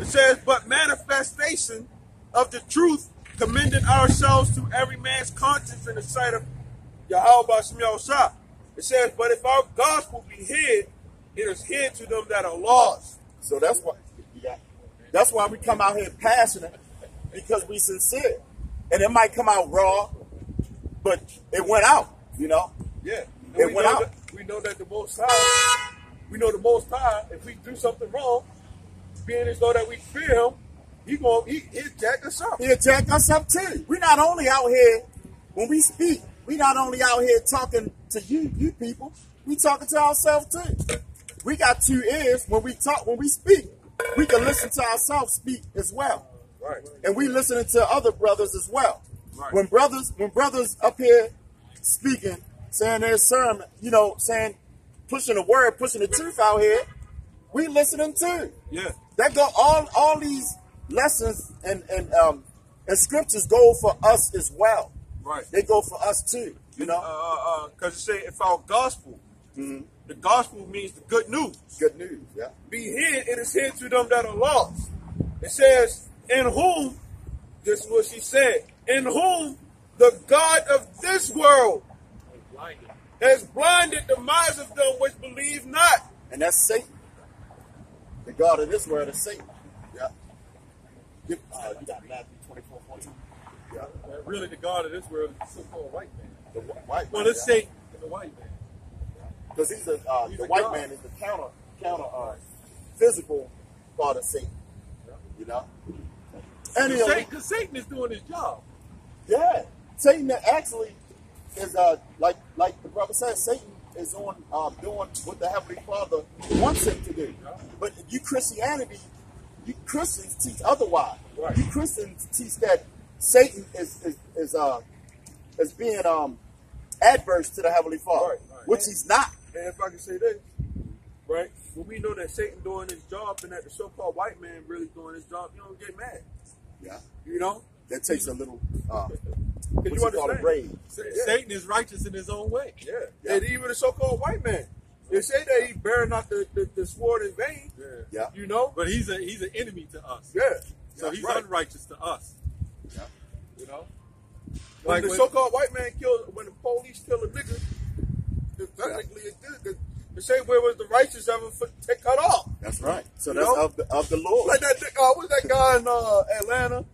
It says, but manifestation of the truth, commending ourselves to every man's conscience in the sight of Yahweh Shah. It says, but if our gospel be hid, it is hid to them that are lost. So that's why we come out here passionate, because we sincere. And it might come out raw, but it went out, you know? Yeah. It went out. We know that the Most High, if we do something wrong, being as though that we fear him, he'll jack us up. He'll jack us up too. We're not only out here, when we speak, we're not only out here talking to you people, we talking to ourselves too. We got 2 ears. When we talk, when we speak, we can listen to ourselves speak as well. Right. And we listening to other brothers as well. Right. When brothers up here speaking, saying their sermon, you know, saying, pushing the word, pushing the truth out here, we listening too. Yeah. That go all these lessons and scriptures go for us as well. Right. They go for us too. You know? Because it say, if our gospel, the gospel means the good news. Good news, yeah. Be hid, it is hid to them that are lost. It says, in whom, this is what she said, in whom the God of this world has blinded the minds of them which believe not. And that's Satan. The God of this world is Satan. Yeah. You got Matthew 24:14. Yeah. Really, the God of this world is the so-called white man. The white man. Well, let's say the white man. Because the white God. Man is the counter physical God of Satan. You know? Because Satan is doing his job. Yeah. Satan actually is, like the brother said, Satan is on doing what the Heavenly Father wants him to do. But you Christians teach otherwise. Right. You Christians teach that Satan is being adverse to the Heavenly Father, right. Which he's not. And if I can say this, right? When we know that Satan doing his job and that the so-called white man really doing his job, you don't get mad. Yeah. You know? That takes a little Can you understand? Rage. Satan is righteous in his own way. Yeah. And even the so-called white man. They say that he bearing not the sword in vain. Yeah. You know? But he's an enemy to us. Yeah. So he's unrighteous to us. Yeah. You know? When the so-called white man when the police kill a nigga, technically it did. The same way was the righteous ever cut off. That's right. So that's of the Lord. Like that, was that guy in Atlanta?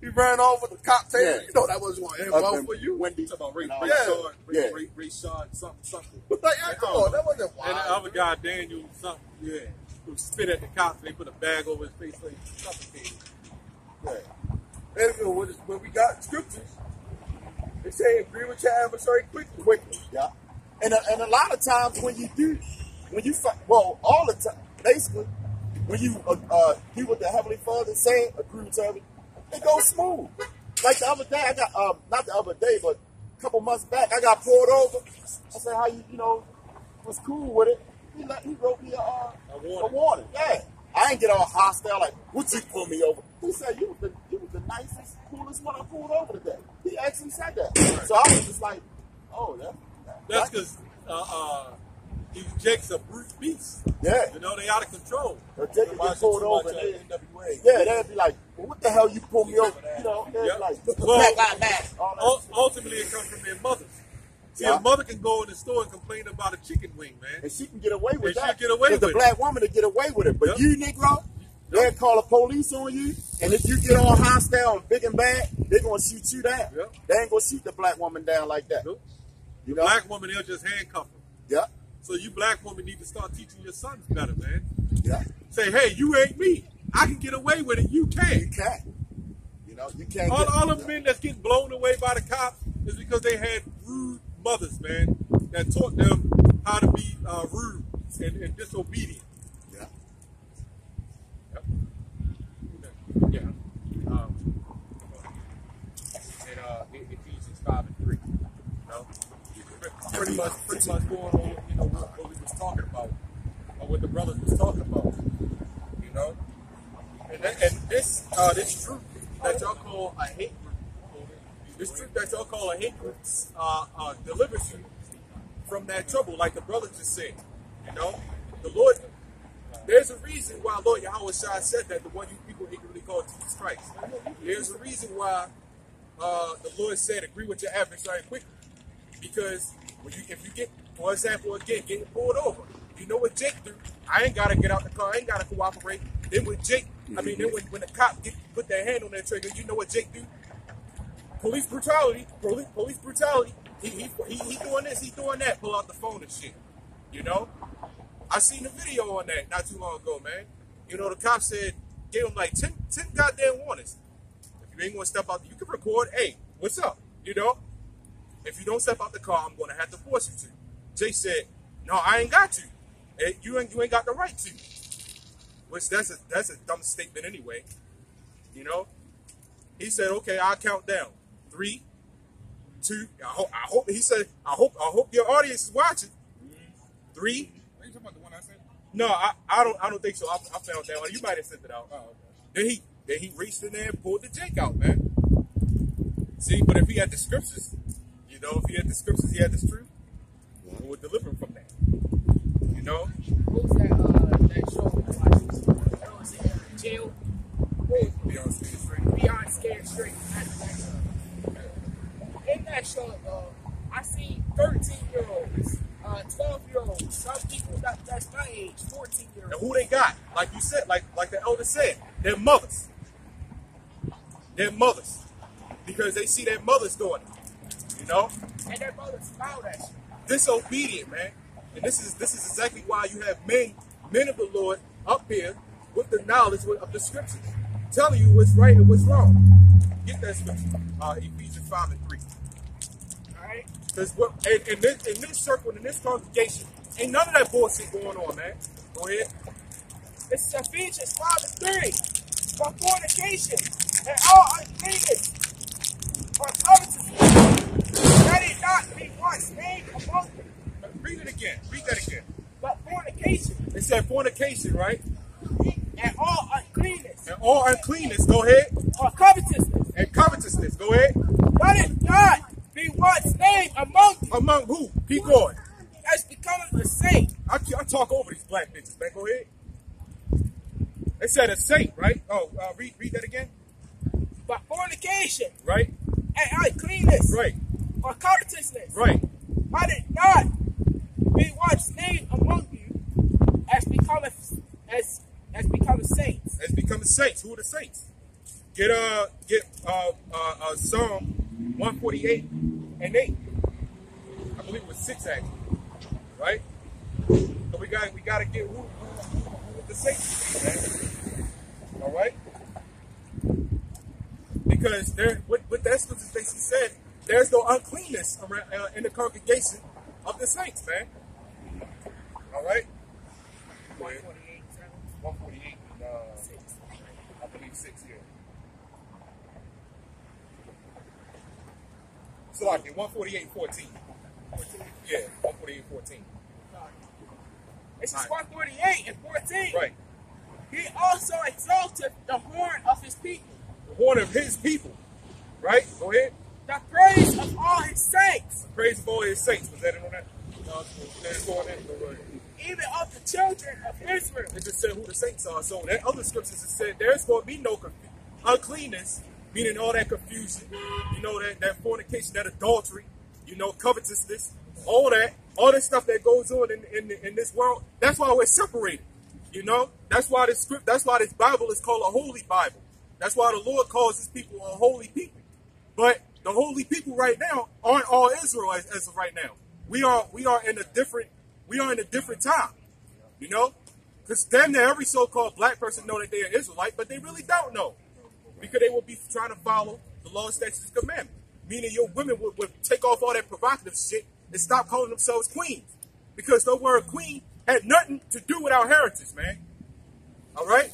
He ran off with the cop tail. Yeah. You know that wasn't going to end well for you. Wendy. Talking about Rayshard, something. Like, come on, that wasn't wild. And the other guy, Daniel, something, who spit at the cops. They put a bag over his face so he suffocated. Yeah. And when we got scriptures, they say agree with your adversary quickly. Yeah. And a lot of times all the time, basically, when you do what the Heavenly Father is saying, agree with everything, it goes smooth. Like the other day, I got, not the other day, but a couple months back, I got pulled over. I said, how you was cool with it. He wrote me a warning. Yeah. I ain't get all hostile, like, what you pull me over? He said, you was the nicest, coolest one I pulled over today. He actually said that. So I was just like, oh, that's because these Jakes are brute beasts. Yeah. You know, they out of control. Jake get pulled over. They'd be like, well, what the hell you pulled me over? You know, they'd be like, ultimately it comes from their mothers. See, a mother can go in the store and complain about a chicken wing, man. And she can get away with that. She get away with it. The black woman to get away with it. But you, Negro, they'll call the police on you. And if you get all hostile and big and bad, they're going to shoot you down. They ain't going to shoot the black woman down like that. The black woman, they'll just handcuff her. Yeah. So you black women need to start teaching your sons better, man. Yeah. Say, hey, you ain't me. I can get away with it. You can't. You can't. You know, you can't. All the men that's getting blown away by the cops is because they had rude mothers, man, that taught them how to be rude and disobedient. Yeah. Yep. Yeah. And Ephesians 5:3. You know? Pretty much going on, you know, what we was talking about, or what the brothers was talking about, you know. And this truth that y'all call a hate group, delivers you from that trouble, like the brother just said. You know, the Lord There's a reason why Lord Yahweh Shai said that the one you people ignorantly call Jesus Christ. There's a reason why the Lord said, agree with your adversary quickly. Because when if you get, for example, again, getting pulled over, you know what Jake do? I ain't got to get out the car. I ain't got to cooperate. Then when Jake, then when the cop put their hand on that trigger, you know what Jake do? Police brutality. Police brutality. He doing this, he doing that. Pull out the phone and shit. You know? I seen the video on that not too long ago, man. You know, the cop said, gave him like 10 goddamn warnings. If you ain't gonna step out, you can record, hey, what's up? You know? If you don't step out the car, I'm gonna have to force you to. Jay said, no, I ain't got to. You ain't got the right to. Which that's a dumb statement anyway. You know? He said, okay, I'll count down. 3, 2, I hope he said, I hope your audience is watching. 3. Are you talking about the one I sent? No, I don't think so. I found that one. You might have sent it out. Oh, okay. Then he reached in there and pulled the Jake out, man. See, but if he had the scriptures, you know, if he had the scriptures, he had the truth, it would deliver him from that. You know? What was that show we watched? That was in jail. Beyond Scared Straight. Beyond Scared Straight. In that show, I seen 13-year-olds, 12-year-olds, some people that's my age, 14-year-olds. And who they got? Like you said, like the elder said, their mothers. Their mothers. Because they see their mothers doing it. You know? And their mothers found that shit. Disobedient, man. And this is exactly why you have men of the Lord up here with the knowledge of the scriptures, telling you what's right and what's wrong. Get that scripture, Ephesians 5 and 3. All right? Because in this circle, in this congregation, ain't none of that bullshit going on, man. Go ahead. It's Ephesians 5 and 3. For fornication and all uncleanness, for covetousness, that it not be once named among you. Read it again. Read that again. But fornication It said fornication, right? and all uncleanness, And all uncleanness, go ahead. or covetousness, And covetousness, go ahead. let it not be once named among you Among who? Keep going. as becoming a saint. I talk over these black bitches, man. Go ahead. It said a saint, right? Oh, read that again. But fornication Right? and uncleanness, Right. or covetousness, Right. let it not be once named among you as becoming saints. As becoming saints. Who are the saints? Get Psalm 148 and 8. I believe it was 6 actually. Right? So we gotta get who the saints be, man. All right? Because there, what that scripture basically said, there's no uncleanness around, in the congregation of the saints, man. All right? 148, 148 and 6. I believe 6 here. So like 148 and 14. 14. Yeah, 148 and 14. This is Right. 148 and 14. Right. He also exalted the horn of his people, The horn of his people. Right? Go ahead. the praise of all his saints, Praise of all his saints. Was that it on that? No, that's on that. Go ahead. even of the children of Israel. It just said who the saints are. So that other scriptures it said there's going to be no uncleanness, meaning all that confusion, you know, that fornication, that adultery, you know, covetousness, all that stuff that goes on in this world. That's why we're separated. You know, that's why this Bible is called a holy Bible. That's why the Lord calls his people a holy people. But the holy people right now aren't all Israel as of right now. We are in a different time. You know? Because damn near every so-called black person know that they're an Israelite, but they really don't know. Because they will be trying to follow the law, statutes, and commandments. Meaning your women would take off all that provocative shit and stop calling themselves queens. Because the word queen had nothing to do with our heritage, man. All right?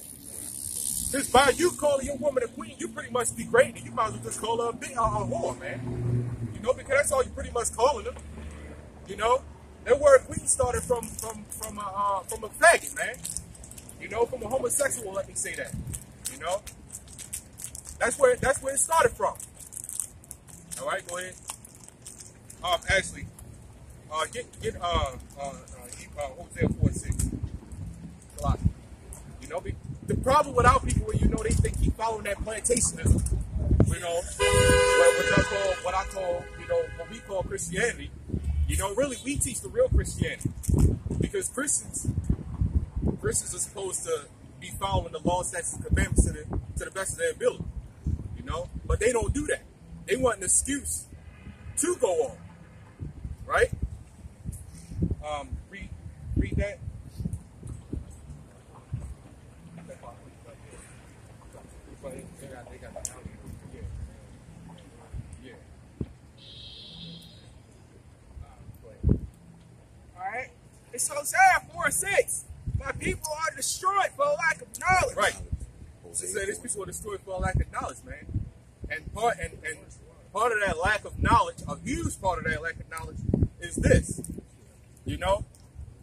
Just by you calling your woman a queen, you pretty much degrading. You might as well just call her a whore, man. You know, because that's all you pretty much calling them. You know, that word queen started from a faggot, man. You know, from a homosexual. Let me say that. You know, that's where it started from. All right, go ahead. Actually, get Hosea 4:6. know, the problem with our people is, you know, they keep following that plantationism. You know, what I call, you know, what we call Christianity. You know, really, we teach the real Christianity, because Christians are supposed to be following the law, statutes, and commandments to the best of their ability. You know, but they don't do that. They want an excuse to go on, right? Read that. Alright? It's Hosea 4:6. My people are destroyed for lack of knowledge. Right. It said these people are destroyed for a lack of knowledge, man. And part of that lack of knowledge, a huge part of that lack of knowledge, is this. You know,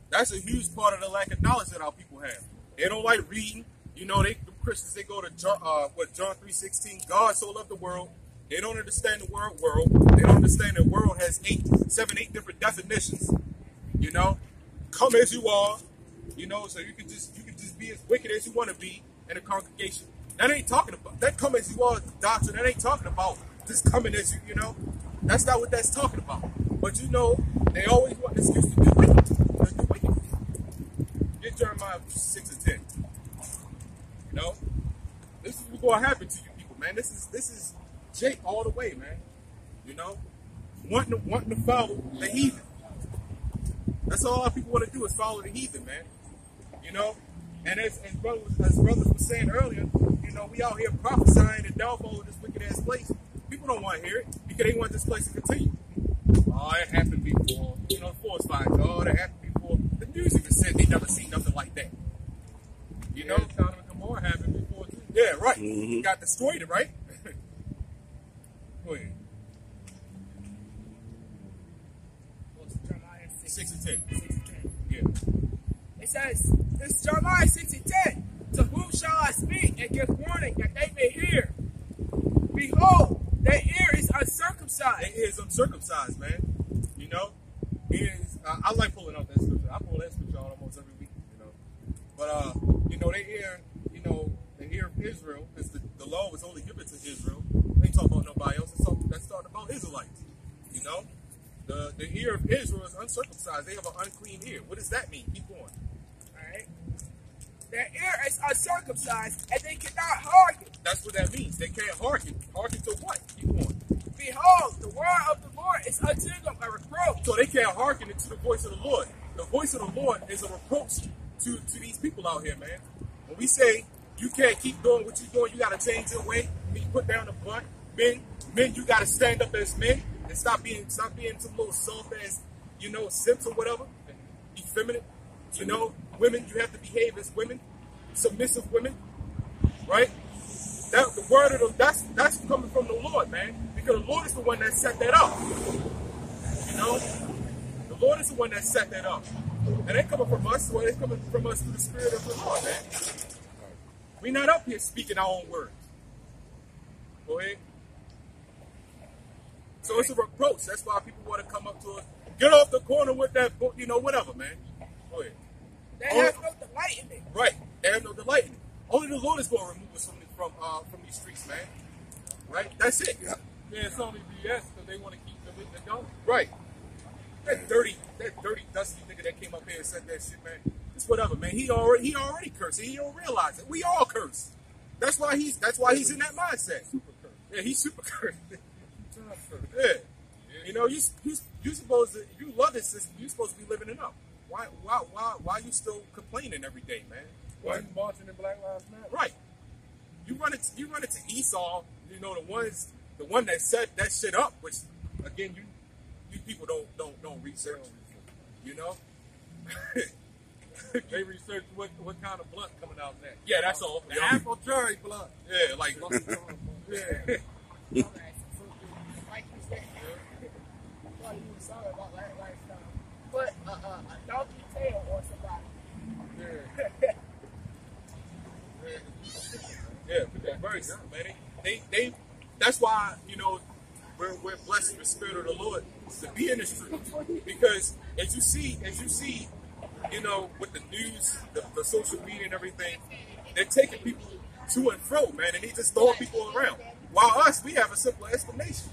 that's a huge part of the lack of knowledge that our people have. They don't like reading. You know, the Christians, they go to John 3:16. God so loved the world. They don't understand the word world. They don't understand the world has 8 different definitions. You know, come as you are. You know, so you can just be as wicked as you want to be in a congregation. That ain't talking about that come as you are doctrine. That ain't talking about just coming as you. You know, that's not what that's talking about. But you know, they always want an excuse to do wicked. Let's do wicked. Get Jeremiah 6:10. You know, this is what's going to happen to you people, man. This is Jake all the way, man. You know, wanting to follow the heathen. That's all our people want to do is follow the heathen, man. You know, and as brothers were saying earlier, you know, we out here prophesying the downfall of this wicked ass place. People don't want to hear it because they want this place to continue. Oh, it happened before. You know, the forest fires. Oh, that happened before. The news even said they never seen nothing like that. You know, Sodom and Gomorrah happened before too. Yeah, right. Mm-hmm. Got destroyed, right? Go ahead. 6:10. 6:10. Yeah. It says, this is Jeremiah 6:10. To whom shall I speak and give warning that they may hear? Behold, their ear is uncircumcised. Their ear is uncircumcised, man. You know? I like pulling out that scripture. I pull that scripture out almost every week, you know. But, you know, their ear, you know, the ear of Israel, because the law was only given to Israel. They ain't talking about nobody else. That's talking about Israelites, you know? The ear of Israel is uncircumcised. They have an unclean ear. What does that mean? Keep going. Alright. Their ear is uncircumcised, and they cannot hearken. That's what that means. They can't hearken. Hearken to what? Keep going. Behold, the word of the Lord is unto them a reproach. So they can't hearken to the voice of the Lord. The voice of the Lord is a reproach to these people out here, man. When we say you can't keep doing what you're doing, you got to change your way. You put down the butt. Men, you got to stand up as men. And stop being some little soft ass, you know, simps or whatever. Effeminate. You know, women, you have to behave as women, submissive women, right? That the word of that's coming from the Lord, man. Because the Lord is the one that set that up. You know, the Lord is the one that set that up. And they coming from us, well, it's coming from us through the Spirit of the Lord, man. We're not up here speaking our own words. Go ahead. So it's a reproach. That's why people want to come up to us. Get off the corner with that, you know, whatever, man. Go ahead. They have no delight in it. Right. They have no delight in it. Only the Lord is going to remove us from these streets, man. Right? That's it. Yeah, it's only BS because they want to keep the witness going. Right. That dirty, dusty nigga that came up here and said that shit, man. It's whatever, man. He already cursed. He don't realize it. We all curse. That's why he's in that mindset. Super curse. Yeah, he's super cursed. Yeah. You know, you supposed to, you love this system, you supposed to be living it up. Why you still complaining every day, man? Why you marching in Black Lives Matter? Right. You run it to Esau, you know, the one that set that shit up, which again you people don't research. You know? They research what kind of blunt coming out next. Yeah, that's all. The apple cherry blunt. Yeah, like Yeah. Like you said, what you were sorry about last time. Put a donkey tail on somebody. Yeah. Yeah, put that verse, man. They that's why, you know, we're blessed with the Spirit of the Lord to be in the street. Because as you see, you know, with the news, the social media and everything, they're taking people to and fro, man, and they just throwing people around. While us, we have a simple explanation.